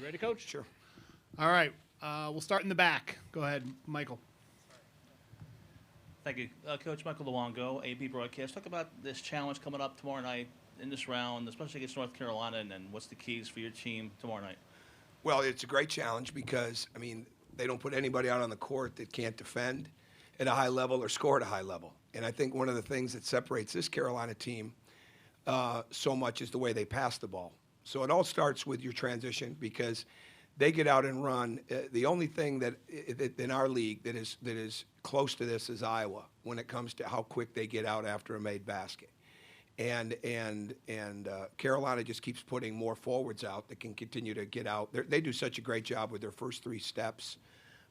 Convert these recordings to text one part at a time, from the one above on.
You ready, Coach? Sure. All right. We'll start in the back. Go ahead, Michael. Thank you. Coach Michael Luongo, AB Broadcast. Talk about this challenge coming up tomorrow night in this round, especially against North Carolina, and what's the keys for your team tomorrow night? Well, it's a great challenge because, I mean, they don't put anybody out on the court that can't defend at a high level or score at a high level. And I think one of the things that separates this Carolina team so much is the way they pass the ball. So it all starts with your transition because they get out and run. The only thing that in our league that is close to this is Iowa when it comes to how quick they get out after a made basket. And Carolina just keeps putting more forwards out that can continue to get out. They do such a great job with their first three steps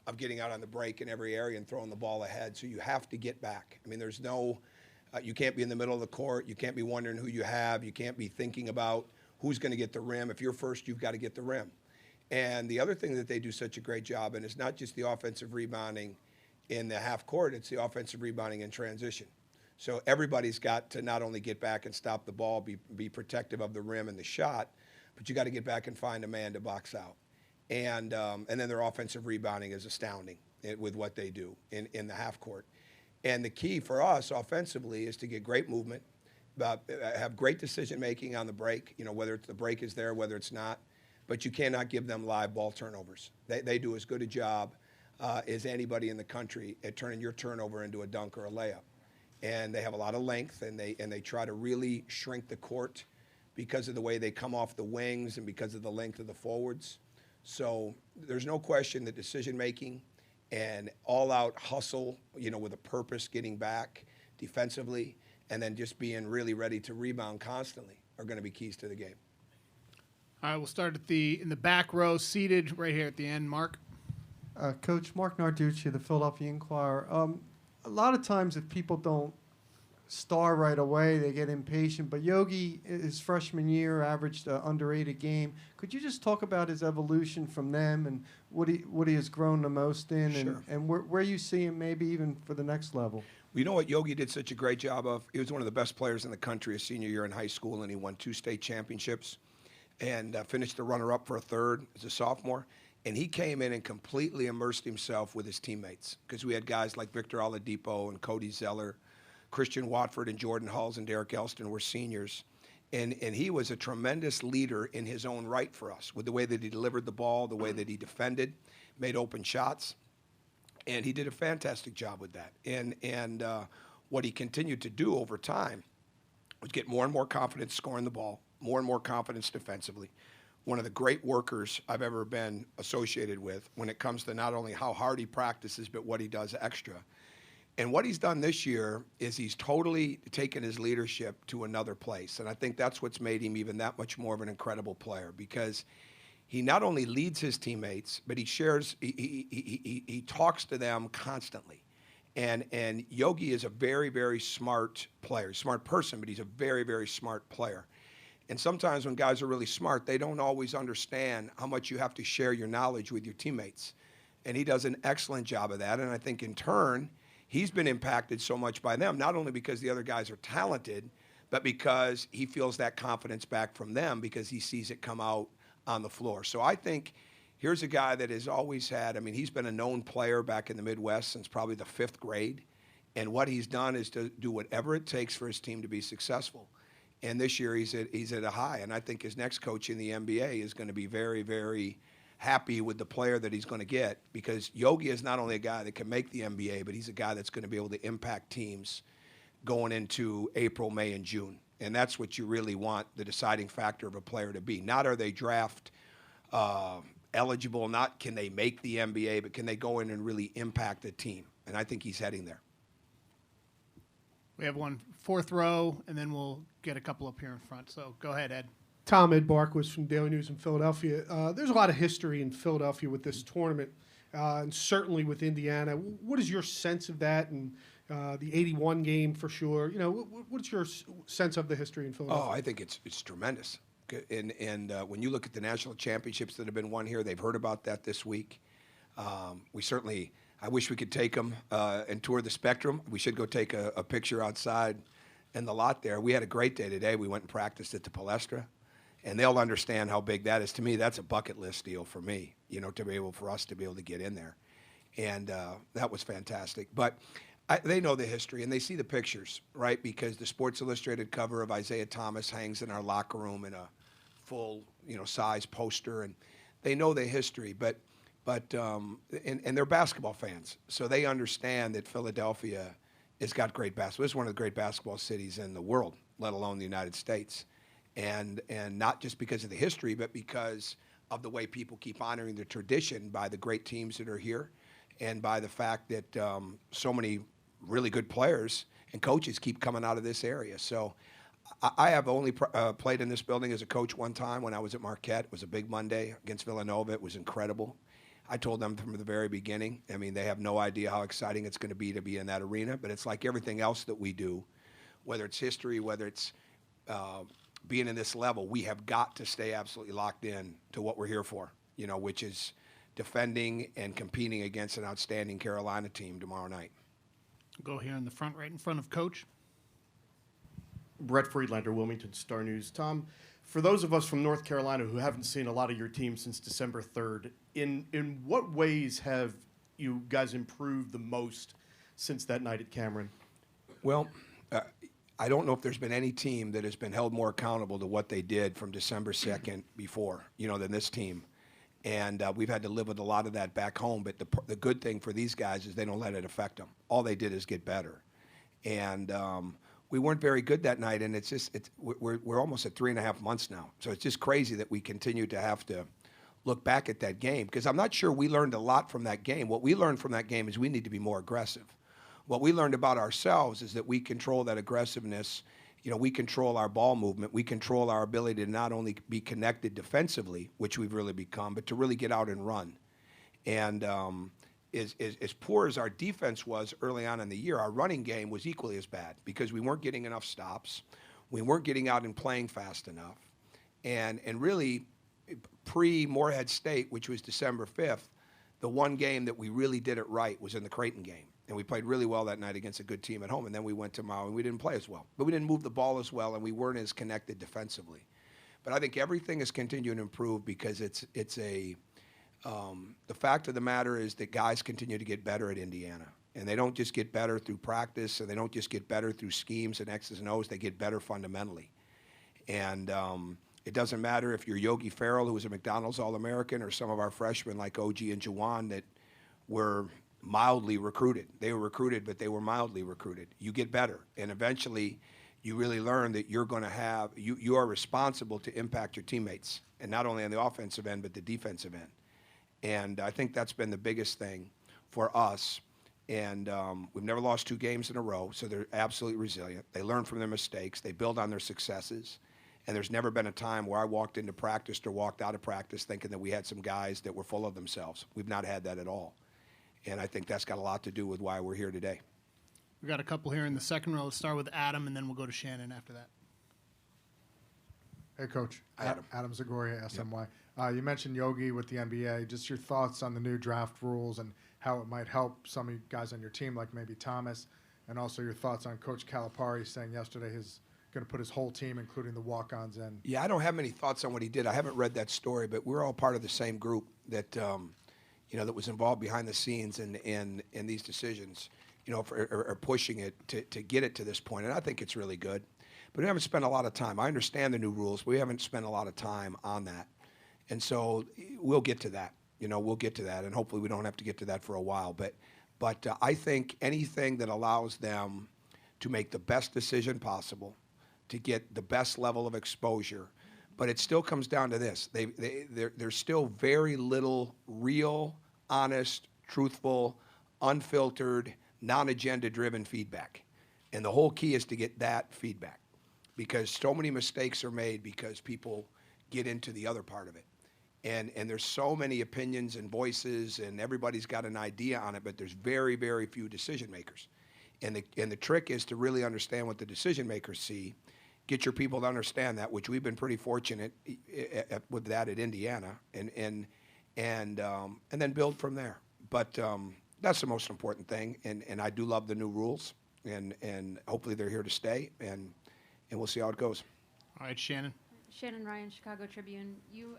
of getting out on the break in every area and throwing the ball ahead. So you have to get back. I mean, there's no, you can't be in the middle of the court. You can't be wondering who you have. You can't be thinking about who's going to get the rim. If you're first, you've got to get the rim. And the other thing that they do such a great job in is not just the offensive rebounding in the half court, it's the offensive rebounding in transition. So everybody's got to not only get back and stop the ball, be protective of the rim and the shot, but you got to get back and find a man to box out. And then their offensive rebounding is astounding with what they do in the half court. And the key for us offensively is to get great movement, have great decision making on the break, you know, whether it's the break is there, whether it's not, but you cannot give them live ball turnovers. They do as good a job as anybody in the country at turning your turnover into a dunk or a layup. And they have a lot of length, and they try to really shrink the court because of the way they come off the wings and because of the length of the forwards. So there's no question that decision-making and all-out hustle, you know, with a purpose, getting back defensively, and then just being really ready to rebound constantly are going to be keys to the game. All right, we'll start in the back row, seated right here at the end. Mark. Coach, Mark Narducci of the Philadelphia Inquirer. A lot of times if people don't star right away, they get impatient. But Yogi, his freshman year, averaged under 8 a game. Could you just talk about his evolution from them and what he has grown the most in, Sure. and where you see him maybe even for the next level? Well, you know what Yogi did such a great job of? He was one of the best players in the country his senior year in high school, and he won 2 state championships and finished the runner-up for a third as a sophomore. And he came in and completely immersed himself with his teammates because we had guys like Victor Oladipo and Cody Zeller, Christian Watford and Jordan Hulls and Derek Elston were seniors. And he was a tremendous leader in his own right for us with the way that he delivered the ball, the way that he defended, made open shots. And he did a fantastic job with that. And what he continued to do over time was get more and more confidence scoring the ball, more and more confidence defensively. One of the great workers I've ever been associated with when it comes to not only how hard he practices, but what he does extra. And what he's done this year is he's totally taken his leadership to another place. And I think that's what's made him even that much more of an incredible player because he not only leads his teammates, but he shares, he talks to them constantly. And Yogi is a very, very smart player, smart person, but he's a very, very smart player. And sometimes when guys are really smart, they don't always understand how much you have to share your knowledge with your teammates. And he does an excellent job of that. And I think in turn, he's been impacted so much by them, not only because the other guys are talented, but because he feels that confidence back from them because he sees it come out on the floor. So I think here's a guy that has always had, I mean, he's been a known player back in the Midwest since probably the 5th grade. And what he's done is to do whatever it takes for his team to be successful. And this year he's at a high. And I think his next coach in the NBA is going to be very, very happy with the player that he's going to get because Yogi is not only a guy that can make the NBA, but he's a guy that's going to be able to impact teams going into April, May, and June. And that's what you really want the deciding factor of a player to be. Not are they draft eligible, not can they make the NBA, but can they go in and really impact a team. And I think he's heading there. We have one 4th row, and then we'll get a couple up here in front. So go ahead, Ed. Tom Ed Barkowitz from Daily News in Philadelphia. There's a lot of history in Philadelphia with this tournament, and certainly with Indiana. What is your sense of that and the 81 game for sure? You know, what's your sense of the history in Philadelphia? Oh, I think it's tremendous. And when you look at the national championships that have been won here, they've heard about that this week. We certainly, I wish we could take them and tour the Spectrum. We should go take a picture outside in the lot there. We had a great day today. We went and practiced at the Palestra. And they'll understand how big that is. To me, that's a bucket list deal for me, for us to be able to get in there. And that was fantastic. But they know the history, and they see the pictures, right? Because the Sports Illustrated cover of Isaiah Thomas hangs in our locker room in a full, size poster, and they know the history. But they're basketball fans, so they understand that Philadelphia has got great basketball. It's one of the great basketball cities in the world, let alone the United States. And not just because of the history, but because of the way people keep honoring the tradition by the great teams that are here, and by the fact that so many really good players and coaches keep coming out of this area. So I have only played in this building as a coach one time when I was at Marquette. It was a big Monday against Villanova. It was incredible. I told them from the very beginning, I mean, they have no idea how exciting it's going to be in that arena, but it's like everything else that we do, whether it's history, whether it's being in this level, we have got to stay absolutely locked in to what we're here for, which is defending and competing against an outstanding Carolina team tomorrow night. Go here in the front, right in front of Coach. Brett Friedlander, Wilmington Star News. Tom, for those of us from North Carolina who haven't seen a lot of your team since December 3rd, in what ways have you guys improved the most since that night at Cameron? Well, I don't know if there's been any team that has been held more accountable to what they did from December 2nd before, than this team. And we've had to live with a lot of that back home. But the good thing for these guys is they don't let it affect them. All they did is get better. And we weren't very good that night. And we're almost at 3.5 months now. So it's just crazy that we continue to have to look back at that game, because I'm not sure we learned a lot from that game. What we learned from that game is we need to be more aggressive. What we learned about ourselves is that we control that aggressiveness. We control our ball movement. We control our ability to not only be connected defensively, which we've really become, but to really get out and run. And as poor as our defense was early on in the year, our running game was equally as bad because we weren't getting enough stops. We weren't getting out and playing fast enough. And really, pre-Morehead State, which was December 5th, the one game that we really did it right was in the Creighton game. And we played really well that night against a good team at home. And then we went to Maui and we didn't play as well. But we didn't move the ball as well, and we weren't as connected defensively. But I think everything is continuing to improve because the fact of the matter is that guys continue to get better at Indiana. And they don't just get better through practice, and they don't just get better through schemes and X's and O's. They get better fundamentally. And it doesn't matter if you're Yogi Ferrell, who was a McDonald's All-American, or some of our freshmen like OG and Juwan that were mildly recruited. They were recruited, but they were mildly recruited. You get better, and eventually you really learn that you're going to have, you are responsible to impact your teammates, and not only on the offensive end, but the defensive end. And I think that's been the biggest thing for us. And we've never lost 2 games in a row, so they're absolutely resilient. They learn from their mistakes. They build on their successes. And there's never been a time where I walked into practice or walked out of practice thinking that we had some guys that were full of themselves. We've not had that at all. And I think that's got a lot to do with why we're here today. We got a couple here in the second row. Let's start with Adam, and then we'll go to Shannon after that. Hey, Coach. Adam. Adam Zagoria, SMY. You mentioned Yogi with the NBA. Just your thoughts on the new draft rules and how it might help some of you guys on your team, like maybe Thomas, and also your thoughts on Coach Calipari saying yesterday he's going to put his whole team, including the walk-ons, in. Yeah, I don't have many thoughts on what he did. I haven't read that story, but we're all part of the same group that that was involved behind the scenes in these decisions, or pushing it to get it to this point. And I think it's really good. But we haven't spent a lot of time. I understand the new rules, but we haven't spent a lot of time on that. And so we'll get to that. We'll get to that, and hopefully we don't have to get to that for a while. But I think anything that allows them to make the best decision possible, to get the best level of exposure, but it still comes down to this. There's still very little real, honest, truthful, unfiltered, non-agenda-driven feedback. And the whole key is to get that feedback, because so many mistakes are made because people get into the other part of it. And there's so many opinions and voices, and everybody's got an idea on it, but there's very, very few decision makers. And the trick is to really understand what the decision makers see, get your people to understand that, which we've been pretty fortunate with that at Indiana, and then build from there. But that's the most important thing, and I do love the new rules, and hopefully they're here to stay, and we'll see how it goes. All right, Shannon. Shannon Ryan, Chicago Tribune. You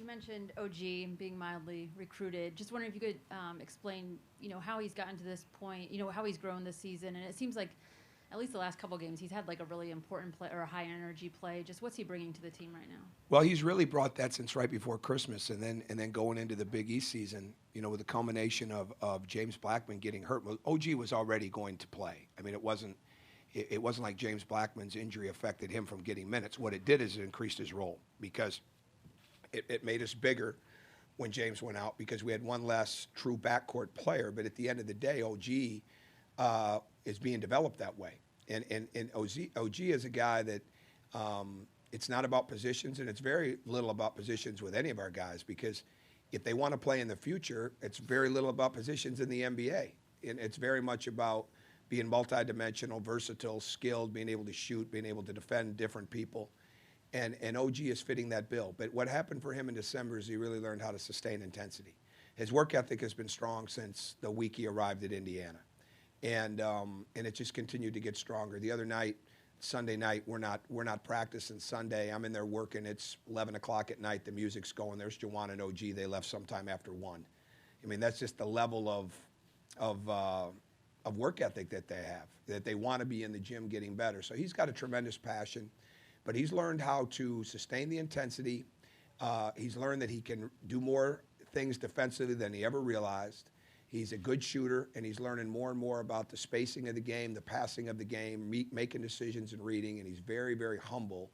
mentioned OG being mildly recruited. Just wondering if you could explain, how he's gotten to this point, how he's grown this season. And it seems like, at least the last couple games, he's had like a really important play or a high energy play. Just what's he bringing to the team right now? Well, he's really brought that since right before Christmas, and then going into the Big East season, with the culmination of James Blackman getting hurt. Well, OG was already going to play. I mean, it wasn't like James Blackman's injury affected him from getting minutes. What it did is it increased his role because it made us bigger when James went out because we had one less true backcourt player. But at the end of the day, OG is being developed that way. And OG is a guy that it's not about positions, and it's very little about positions with any of our guys because if they want to play in the future, it's very little about positions in the NBA. And it's very much about being multidimensional, versatile, skilled, being able to shoot, being able to defend different people. And OG is fitting that bill. But what happened for him in December is he really learned how to sustain intensity. His work ethic has been strong since the week he arrived at Indiana. And it just continued to get stronger. The other night, Sunday night, we're not practicing Sunday. I'm in there working. It's 11 o'clock at night. The music's going. There's Juwan and OG. They left sometime after 1. I mean, that's just the level of work ethic that they have, that they want to be in the gym getting better. So he's got a tremendous passion, but he's learned how to sustain the intensity. He's learned that he can do more things defensively than he ever realized. He's a good shooter, and he's learning more and more about the spacing of the game, the passing of the game, making decisions and reading, and he's very, very humble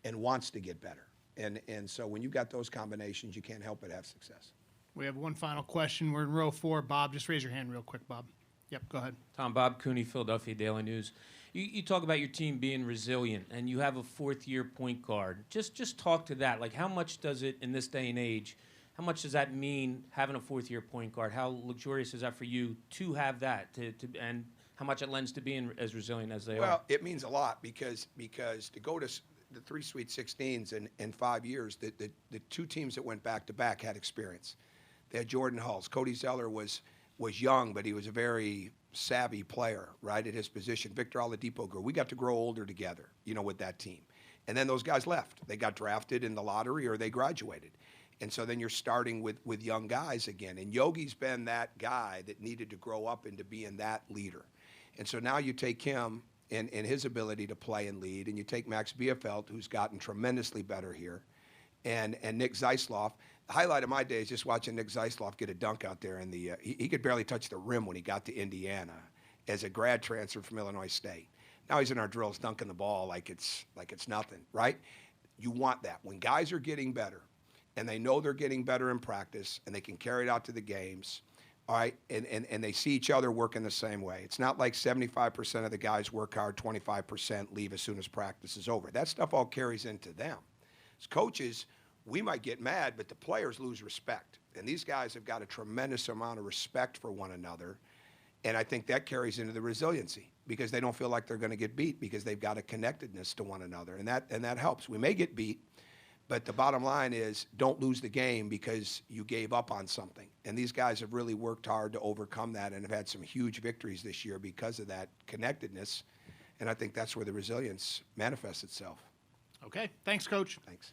and wants to get better. And so when you got those combinations, you can't help but have success. We have one final question. We're in row 4. Bob, just raise your hand real quick, Bob. Yep, go ahead. Tom, Bob Cooney, Philadelphia Daily News. You talk about your team being resilient, and you have a fourth-year point guard. Just talk to that. Like, how much does it, in this day and age, how much does that mean, having a fourth-year point guard? How luxurious is that for you to have that, and how much it lends to being as resilient as they are? Well, it means a lot because to go to the 3 Sweet 16s in 5 years, the 2 teams that went back-to-back had experience. They had Jordan Hulse. Cody Zeller was young, but he was a very savvy player, right, at his position. Victor Oladipo grew. We got to grow older together, with that team. And then those guys left. They got drafted in the lottery or they graduated. And so then you're starting with young guys again. And Yogi's been that guy that needed to grow up into being that leader. And so now you take him and his ability to play and lead, and you take Max Bielfeldt, who's gotten tremendously better here, and Nick Zeisloff. The highlight of my day is just watching Nick Zeisloff get a dunk out there in the he could barely touch the rim when he got to Indiana as a grad transfer from Illinois State. Now he's in our drills dunking the ball like it's nothing, right? You want that. When guys are getting better and they know they're getting better in practice and they can carry it out to the games, all right, and they see each other working the same way. It's not like 75% of the guys work hard, 25% leave as soon as practice is over. That stuff all carries into them. As coaches, we might get mad, but the players lose respect. And these guys have got a tremendous amount of respect for one another. And I think that carries into the resiliency because they don't feel like they're going to get beat because they've got a connectedness to one another. And that helps. We may get beat, but the bottom line is don't lose the game because you gave up on something. And these guys have really worked hard to overcome that and have had some huge victories this year because of that connectedness. And I think that's where the resilience manifests itself. Okay, thanks, Coach. Thanks.